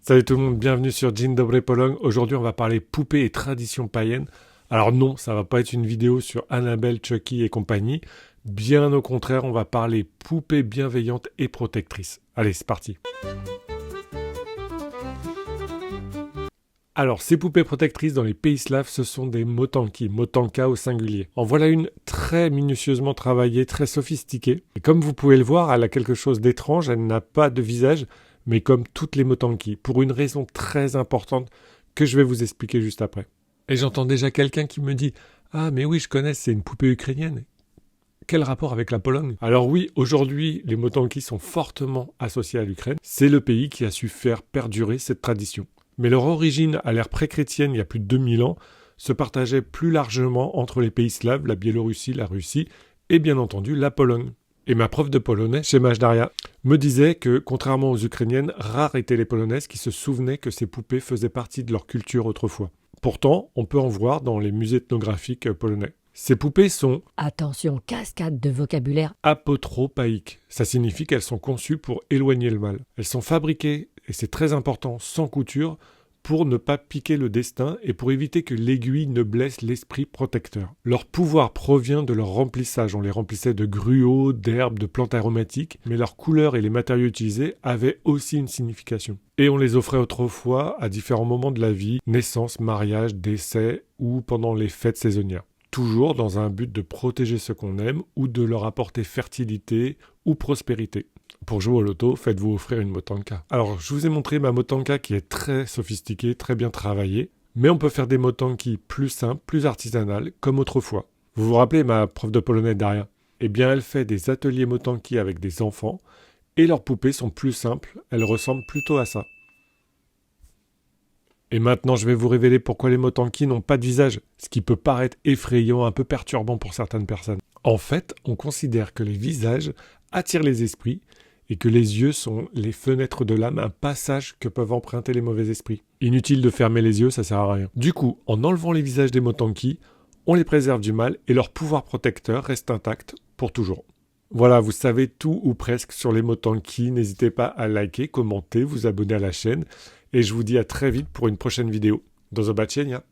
Salut tout le monde, bienvenue sur Dzień dobry Pologne. Aujourd'hui, on va parler poupées et traditions païennes. Alors non, ça va pas être une vidéo sur Annabelle, Chucky et compagnie. Bien au contraire, on va parler poupées bienveillantes et protectrices. Allez, c'est parti. Alors, ces poupées protectrices dans les pays slaves, ce sont des motanki, motanka au singulier. En voilà une très minutieusement travaillée, très sophistiquée. Et comme vous pouvez le voir, elle a quelque chose d'étrange, elle n'a pas de visage, mais comme toutes les motanki, pour une raison très importante que je vais vous expliquer juste après. Et j'entends déjà quelqu'un qui me dit « Ah mais oui, je connais, c'est une poupée ukrainienne ». Quel rapport avec la Pologne? Alors oui, aujourd'hui, les motanki sont fortement associés à l'Ukraine. C'est le pays qui a su faire perdurer cette tradition. Mais leur origine à l'ère pré-chrétienne, il y a plus de 2000 ans, se partageait plus largement entre les pays slaves, la Biélorussie, la Russie et bien entendu la Pologne. Et ma prof de polonais, chez Majdaria, me disait que, contrairement aux Ukrainiennes, rares étaient les Polonaises qui se souvenaient que ces poupées faisaient partie de leur culture autrefois. Pourtant, on peut en voir dans les musées ethnographiques polonais. Ces poupées sont, attention, cascade de vocabulaire, apotropaïques. Ça signifie qu'elles sont conçues pour éloigner le mal. Elles sont fabriquées, et c'est très important, sans couture, pour ne pas piquer le destin et pour éviter que l'aiguille ne blesse l'esprit protecteur. Leur pouvoir provient de leur remplissage. On les remplissait de gruaux, d'herbes, de plantes aromatiques, mais leur couleur et les matériaux utilisés avaient aussi une signification. Et on les offrait autrefois à différents moments de la vie, naissance, mariage, décès ou pendant les fêtes saisonnières. Toujours dans un but de protéger ceux qu'on aime ou de leur apporter fertilité ou prospérité. Pour jouer au loto, faites-vous offrir une motanka. Alors, je vous ai montré ma motanka qui est très sophistiquée, très bien travaillée, mais on peut faire des motanki plus simples, plus artisanales, comme autrefois. Vous vous rappelez ma prof de polonais Daria? Eh bien, elle fait des ateliers motanki avec des enfants, et leurs poupées sont plus simples, elles ressemblent plutôt à ça. Et maintenant, je vais vous révéler pourquoi les motanki n'ont pas de visage, ce qui peut paraître effrayant, un peu perturbant pour certaines personnes. En fait, on considère que les visages attirent les esprits et que les yeux sont les fenêtres de l'âme, un passage que peuvent emprunter les mauvais esprits. Inutile de fermer les yeux, ça sert à rien. Du coup, en enlevant les visages des motanki, on les préserve du mal et leur pouvoir protecteur reste intact pour toujours. Voilà, vous savez tout ou presque sur les motanki. N'hésitez pas à liker, commenter, vous abonner à la chaîne. Et je vous dis à très vite pour une prochaine vidéo. Do zobaczenia!